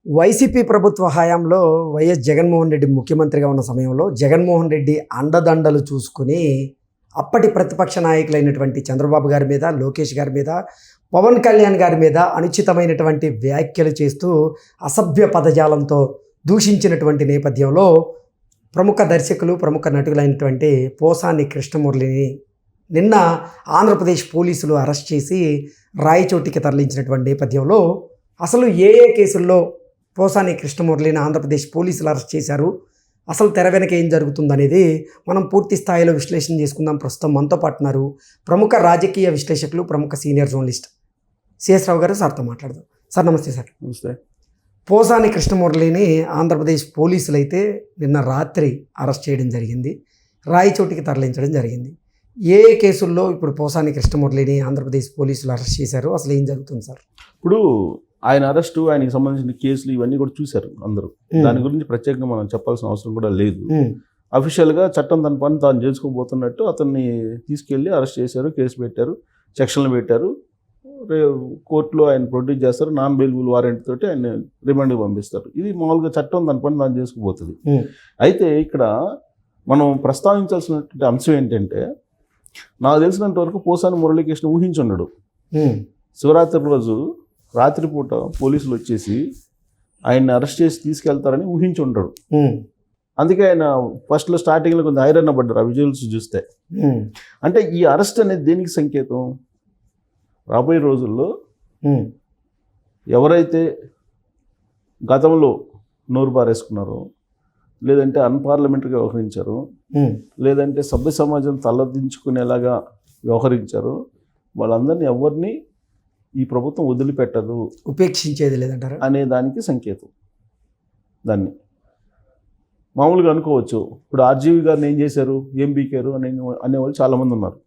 YCP ప్రభుత్వ హయాంలో YS Jaganmohan Reddy ముఖ్యమంత్రిగా ఉన్న సమయంలో జగన్మోహన్ రెడ్డి అండదండలు చూసుకుని అప్పటి ప్రతిపక్ష నాయకులైనటువంటి చంద్రబాబు గారి మీద, లోకేష్ గారి మీద, పవన్ కళ్యాణ్ గారి మీద అనుచితమైనటువంటి వ్యాఖ్యలు చేస్తూ అసభ్య పదజాలంతో దూషించినటువంటి నేపథ్యంలో ప్రముఖ దర్శకులు, ప్రముఖ నటులైనటువంటి పోసాని కృష్ణమురళిని నిన్న ఆంధ్రప్రదేశ్ పోలీసులు అరెస్ట్ చేసి రాయచోటికి తరలించినటువంటి నేపథ్యంలో అసలు ఏ కేసుల్లో పోసాని కృష్ణమురళిని ఆంధ్రప్రదేశ్ పోలీసులు అరెస్ట్ చేశారు, అసలు తెర వెనక ఏం జరుగుతుందనేది మనం పూర్తి స్థాయిలో విశ్లేషణ చేసుకుందాం. ప్రస్తుతం మనతో పాటు ఉన్నారు ప్రముఖ రాజకీయ విశ్లేషకులు, ప్రముఖ సీనియర్ జర్నలిస్ట్ సిఎస్ రావు గారు. సార్తో మాట్లాడదాం. సార్ నమస్తే. సార్ నమస్తే. పోసాని కృష్ణమురళిని ఆంధ్రప్రదేశ్ పోలీసులు అయితే నిన్న రాత్రి అరెస్ట్ చేయడం జరిగింది, రాయచోటికి తరలించడం జరిగింది. ఏ కేసుల్లో ఇప్పుడు పోసాని కృష్ణమురళిని ఆంధ్రప్రదేశ్ పోలీసులు అరెస్ట్ చేశారు, అసలు ఏం జరుగుతుంది సార్? ఇప్పుడు ఆయన అరెస్టు, ఆయనకి సంబంధించిన కేసులు ఇవన్నీ కూడా చూశారు అందరూ. దాని గురించి ప్రత్యేకంగా మనం చెప్పాల్సిన అవసరం కూడా లేదు. అఫీషియల్గా చట్టం తన పని తాను చేసుకోబోతున్నట్టు అతన్ని తీసుకెళ్ళి అరెస్ట్ చేశారు, కేసు పెట్టారు, సెక్షన్లు పెట్టారు. కోర్టులో ఆయన ప్రొడ్యూస్ చేస్తారు, నాన్ బెయిలబుల్ వారెంట్ తోటి ఆయన రిమాండ్కి పంపిస్తారు. ఇది మామూలుగా చట్టం తన పని తాను చేసుకుపోతుంది. అయితే ఇక్కడ మనం ప్రస్తావించాల్సినటువంటి అంశం ఏంటంటే, నాకు తెలిసినంత వరకు పోసాని మురళీకృష్ణ ఊహించున్నాడు. శివరాత్రి రోజు రాత్రిపూట పోలీసులు వచ్చేసి ఆయన్ని అరెస్ట్ చేసి తీసుకెళ్తారని ఊహించుంటాడు. అందుకే ఆయన ఫస్ట్లో స్టార్టింగ్లో కొంచెం ఐరన్ పడ్డారు ఆ విజువల్స్ చూస్తే. అంటే ఈ అరెస్ట్ అనేది దేనికి సంకేతం? రాబోయే రోజుల్లో ఎవరైతే గతంలో నోరు బారేసుకున్నారో, లేదంటే అన్పార్లమెంటరీగా వ్యవహరించారో, లేదంటే సభ్య సమాజం తలదించుకునేలాగా వ్యవహరించారో వాళ్ళందరినీ ఎవరిని ఈ ప్రభుత్వం వదిలిపెట్టదు, ఉపేక్షించేది లేదంటారు అనే దానికి సంకేతం. దాన్ని మామూలుగా అనుకోవచ్చు. ఇప్పుడు ఆర్జీవి గారిని ఏం చేశారు, ఏం బీకారు అనేవాళ్ళు చాలామంది ఉన్నారు.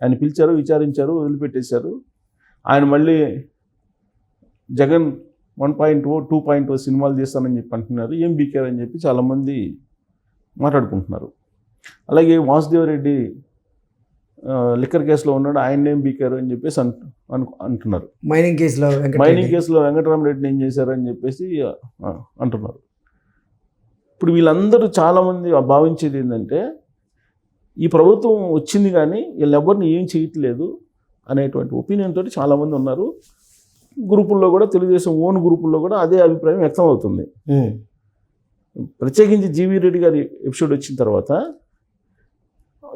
ఆయన పిలిచారు, విచారించారు, వదిలిపెట్టేశారు. ఆయన మళ్ళీ జగన్ 1.0, 2.0 సినిమాలు చేస్తానని చెప్పి అంటున్నారు. ఏం బీకారు అని చెప్పి చాలామంది మాట్లాడుకుంటున్నారు. అలాగే వాసుదేవరెడ్డి లిక్కర్ కేసులో ఉన్నాడు, ఆయన ఏం బీకారు అని చెప్పేసి అంటున్నారు. మైనింగ్ కేసులో వెంకటరామరెడ్డిని ఏం చేశారు అని చెప్పేసి అంటున్నారు. ఇప్పుడు వీళ్ళందరూ చాలామంది భావించేది ఏంటంటే, ఈ ప్రభుత్వం వచ్చింది కానీ వీళ్ళెవరిని ఏం చేయట్లేదు అనేటువంటి ఒపీనియన్ తోటి చాలామంది ఉన్నారు. గ్రూపుల్లో కూడా, తెలుగుదేశం ఓన్ గ్రూపుల్లో కూడా అదే అభిప్రాయం వ్యక్తం అవుతుంది. ప్రత్యేకించి జీవీ రెడ్డి గారి ఎపిసోడ్ వచ్చిన తర్వాత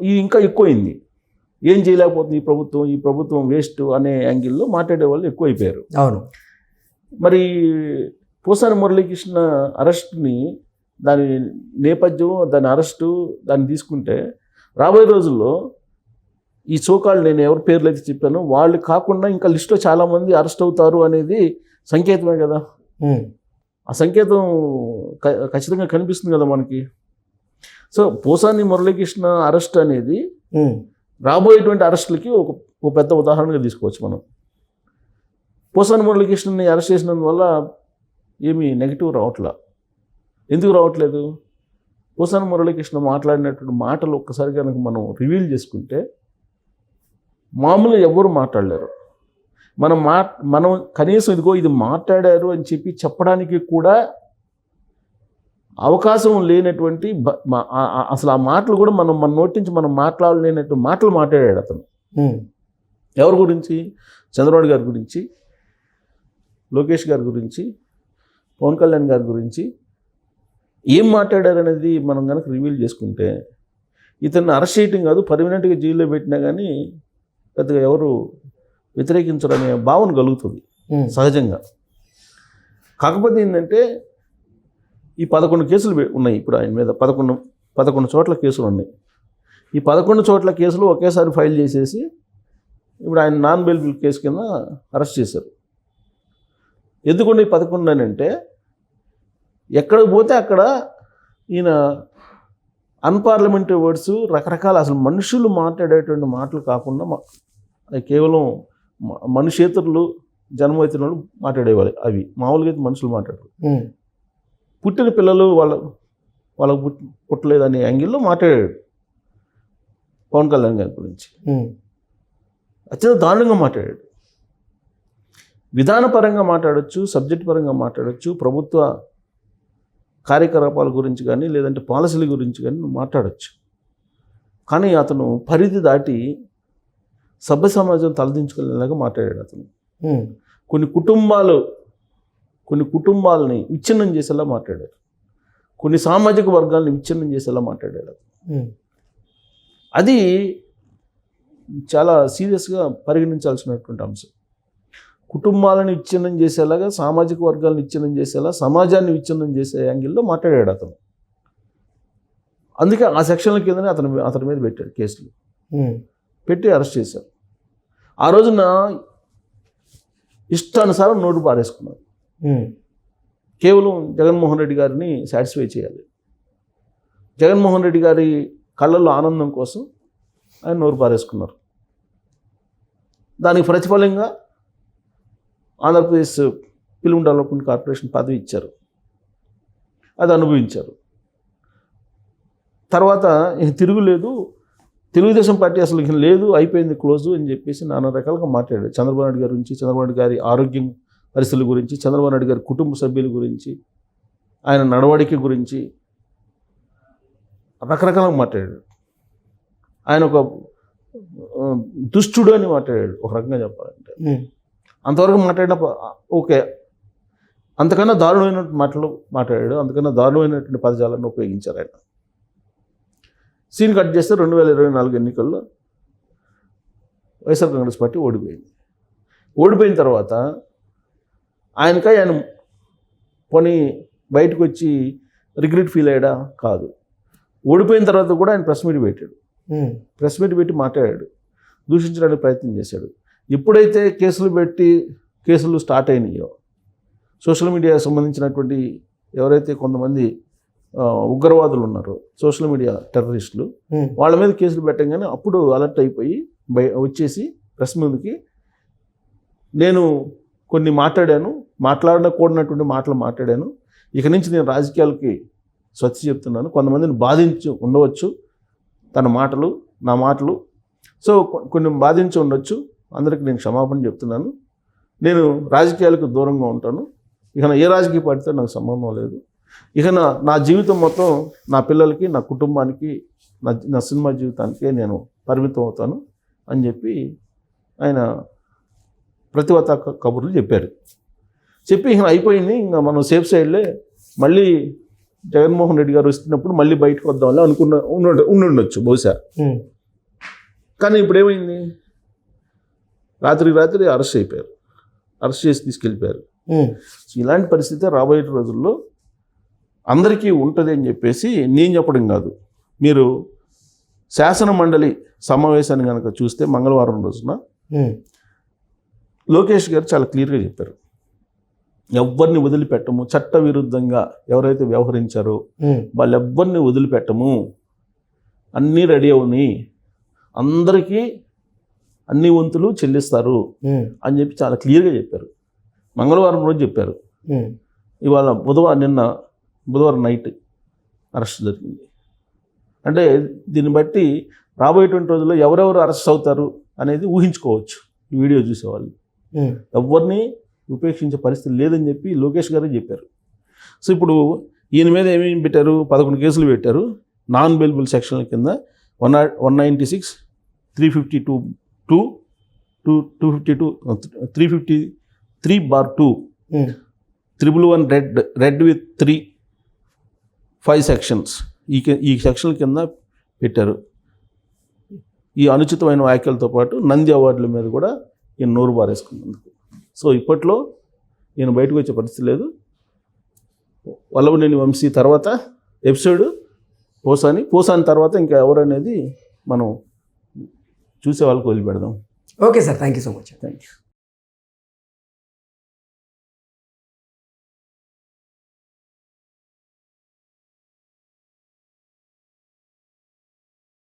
ఇది ఇంకా ఎక్కువైంది. ఏం చేయలేకపోతుంది ఈ ప్రభుత్వం వేస్ట్ అనే యాంగిల్లో మాట్లాడే వాళ్ళు ఎక్కువైపోయారు. అవును. మరి పోసాని మురళీకృష్ణ అరెస్ట్ని, దాని నేపథ్యం, దాని అరెస్టు, దాన్ని తీసుకుంటే రాబోయే రోజుల్లో ఈ సోకాళ్ళు, నేను ఎవరి పేర్లు అయితే చెప్పానో వాళ్ళు కాకుండా ఇంకా లిస్టులో చాలామంది అరెస్ట్ అవుతారు అనేది సంకేతమే కదా. ఆ సంకేతం ఖచ్చితంగా కనిపిస్తుంది కదా మనకి. సో పోసాని మురళీకృష్ణ అరెస్ట్ అనేది రాబోయేటువంటి అరెస్టులకి ఒక పెద్ద ఉదాహరణగా తీసుకోవచ్చు మనం. పోసాని మురళీకృష్ణని అరెస్ట్ చేసినందువల్ల ఏమీ నెగిటివ్ రావట్లా. ఎందుకు రావట్లేదు? పోసాని మురళీకృష్ణ మాట్లాడినటువంటి మాటలు ఒక్కసారి కనుక మనం రివీల్ చేసుకుంటే మామూలుగా ఎవ్వరు మాట్లాడలేరు. మనం కనీసం ఇదిగో ఇది మాట్లాడారు అని చెప్పి చెప్పడానికి కూడా అవకాశం లేనటువంటి, అసలు ఆ మాటలు కూడా మన నోటి నుంచి మనం మాట్లాడలేనటువంటి మాటలు మాట్లాడాడు అతను. ఎవరి గురించి? చంద్రబాబు గారి గురించి, లోకేష్ గారి గురించి, పవన్ కళ్యాణ్ గారి గురించి ఏం మాట్లాడారు అనేది మనం కనుక రివీల్ చేసుకుంటే ఇతన్ని అరెస్ట్ చేయటం కాదు, పర్మనెంట్గా జైల్లో పెట్టినా కానీ పెద్దగా ఎవరు వ్యతిరేకించరనే భావన కలుగుతుంది సహజంగా. కాకపోతే ఏంటంటే ఈ 11 కేసులు ఉన్నాయి ఇప్పుడు ఆయన మీద. 11 చోట్ల కేసులు ఉన్నాయి. ఈ 11 చోట్ల కేసులు ఒకేసారి ఫైల్ చేసేసి ఇప్పుడు ఆయన నాన్ బెయిలబుల్ కేసు కింద అరెస్ట్ చేశారు. ఎందుకంటే ఈ 11 అని అంటే, ఎక్కడికి పోతే అక్కడ ఈయన అన్పార్లమెంటరీ వర్డ్స్, రకరకాల అసలు మనుషులు మాట్లాడేటువంటి మాటలు కాకుండా కేవలం మనుషేతరులు, జన్మవేతనులు మాట్లాడేవాళ్ళు. అవి మామూలుగా అయితే మనుషులు మాట్లాడరు. పుట్టిన పిల్లలు వాళ్ళకు పుట్టలేదనే యాంగిల్లో మాట్లాడాడు పవన్ కళ్యాణ్ గారి గురించి. అత్యంత దారుణంగా మాట్లాడాడు. విధానపరంగా మాట్లాడొచ్చు, సబ్జెక్ట్ పరంగా మాట్లాడొచ్చు, ప్రభుత్వ కార్యకలాపాల గురించి కానీ లేదంటే పాలసీల గురించి కానీ నువ్వు మాట్లాడొచ్చు. కానీ అతను పరిధి దాటి సభ్య సమాజం తలదించుకునేలాగా మాట్లాడాడు అతను. కొన్ని కుటుంబాలని విచ్ఛిన్నం చేసేలా మాట్లాడాడు. కొన్ని సామాజిక వర్గాలను విచ్ఛిన్నం చేసేలా మాట్లాడాడు. అది చాలా సీరియస్గా పరిగణించాల్సినటువంటి అంశం. కుటుంబాలను విచ్ఛిన్నం చేసేలాగా, సామాజిక వర్గాలను విచ్ఛిన్నం చేసేలా, సమాజాన్ని విచ్ఛిన్నం చేసే యాంగిల్లో మాట్లాడాడు అతను. అందుకే ఆ సెక్షన్ల కిందనే అతని మీద పెట్టాడు కేసులు, పెట్టి అరెస్ట్ చేశారు. ఆ రోజున ఇష్టానుసారం నోటు పారేసుకున్నారు. కేవలం జగన్మోహన్ రెడ్డి గారిని సాటిస్ఫై చేయాలి, జగన్మోహన్ రెడ్డి గారి కళ్ళల్లో ఆనందం కోసం ఆయన నోరు పారేసుకున్నారు. దానికి ప్రతిఫలంగా ఆంధ్రప్రదేశ్ ఫిల్మ్ డెవలప్మెంట్ కార్పొరేషన్ పదవి ఇచ్చారు, అది అనుభవించారు. తర్వాత తిరుగులేదు, తెలుగుదేశం పార్టీ అసలు లేదు, అయిపోయింది, క్లోజు అని చెప్పేసి నానా రకాలుగా మాట్లాడాడు. చంద్రబాబు నాయుడు గారి గురించి, చంద్రబాబు నాయుడు గారి ఆరోగ్యం పరిస్థితుల గురించి, చంద్రబాబు నాయుడు గారి కుటుంబ సభ్యుల గురించి, ఆయన నడవడిక గురించి రకరకాలుగా మాట్లాడాడు. ఆయన ఒక దుష్టుడు అని మాట్లాడాడు ఒక రకంగా చెప్పాలంటే. అంతవరకు మాట్లాడిన ఓకే, అంతకన్నా దారుణమైనటువంటి మాటలు మాట్లాడాడు, అంతకన్నా దారుణమైనటువంటి పదజాలను ఉపయోగించారు ఆయన. సీన్ కట్ చేస్తే 2024 ఎన్నికల్లో వైఎస్ఆర్ కాంగ్రెస్ పార్టీ ఓడిపోయింది. ఓడిపోయిన తర్వాత ఆయన పోనీ బయటకు వచ్చి రిగ్రెట్ ఫీల్ అయ్యాడా? కాదు. ఓడిపోయిన తర్వాత కూడా ఆయన ప్రెస్ మీట్ పెట్టాడు, ప్రెస్ మీట్ పెట్టి మాట్లాడాడు, దూషించడానికి ప్రయత్నం చేశాడు. ఎప్పుడైతే కేసులు స్టార్ట్ అయినాయో, సోషల్ మీడియాకి సంబంధించినటువంటి ఎవరైతే కొంతమంది ఉగ్రవాదులు ఉన్నారో, సోషల్ మీడియా టెర్రరిస్టులు, వాళ్ళ మీద కేసులు పెట్టంగానే అప్పుడు అలర్ట్ అయిపోయి వచ్చేసి ప్రెస్ ముందుకి నేను కొన్ని మాట్లాడకూడనటువంటి మాటలు మాట్లాడాను, ఇక నుంచి నేను రాజకీయాలకి స్వచ్ఛ చెప్తున్నాను, కొంతమందిని బాధించి ఉండవచ్చు నా మాటలు, సో కొన్ని బాధించి ఉండొచ్చు, అందరికీ నేను క్షమాపణ చెప్తున్నాను, నేను రాజకీయాలకు దూరంగా ఉంటాను, ఇక ఏ రాజకీయ పార్టీతో నాకు సంబంధం లేదు, ఇక నా జీవితం మొత్తం నా పిల్లలకి, నా కుటుంబానికి, నా సినిమా జీవితానికే నేను పరిమితం అవుతాను అని చెప్పి ఆయన ప్రతివత కబుర్లు చెప్పారు. చెప్పి ఇక అయిపోయింది, ఇంకా మనం సేఫ్ సైడ్లే, మళ్ళీ జగన్మోహన్ రెడ్డి గారు వస్తున్నప్పుడు మళ్ళీ బయటకు వద్దామని ఉండుండొచ్చు బహుశా. కానీ ఇప్పుడు ఏమైంది, రాత్రి అరెస్ట్ అయిపోయారు, అరెస్ట్ చేసి తీసుకెళ్ళిపోయారు. ఇలాంటి పరిస్థితి రాబోయే రోజుల్లో అందరికీ ఉంటుంది అని చెప్పేసి నేను చెప్పడం కాదు. మీరు శాసన మండలి సమావేశాన్ని కనుక చూస్తే మంగళవారం రోజున లోకేష్ గారు చాలా క్లియర్గా చెప్పారు, ఎవరిని వదిలిపెట్టము, చట్ట విరుద్ధంగా ఎవరైతే వ్యవహరించారో వాళ్ళెవ్వరిని వదిలిపెట్టము, అన్నీ రెడీ అవుని, అందరికీ అన్ని వంతులు చెల్లిస్తారు అని చెప్పి చాలా క్లియర్గా చెప్పారు. మంగళవారం రోజు చెప్పారు. ఇవాళ బుధవారం నైట్ అరెస్ట్ జరిగింది. అంటే దీన్ని బట్టి రాబోయేటువంటి రోజుల్లో ఎవరెవరు అరెస్ట్ అవుతారు అనేది ఊహించుకోవచ్చు ఈ వీడియో చూసేవాళ్ళు. ఎవరిని ఉపేక్షించే పరిస్థితి లేదని చెప్పి లోకేష్ గారే చెప్పారు. సో ఇప్పుడు ఈయన మీద ఏమేమి పెట్టారు, 11 కేసులు పెట్టారు. నాన్ బెయిలబుల్ సెక్షన్ల కింద 196, 352, 353/2, 111 రెడ్ విత్ 5 సెక్షన్స్ ఈ సెక్షన్ల కింద పెట్టారు. ఈ అనుచితమైన వ్యాఖ్యలతో పాటు నంది అవార్డుల మీద కూడా ఈయన నోరు బారేసుకున్నందుకు. సో ఇప్పట్లో ఈయన బయటకు వచ్చే పరిస్థితి లేదు. వల్లభనేని వంశీ తర్వాత ఎపిసోడ్ పోసాని తర్వాత ఇంకా ఎవరనేది మనం చూసే వాళ్ళకి వదిలిపెడదాం. Okay sir, thank you so much. Thank you.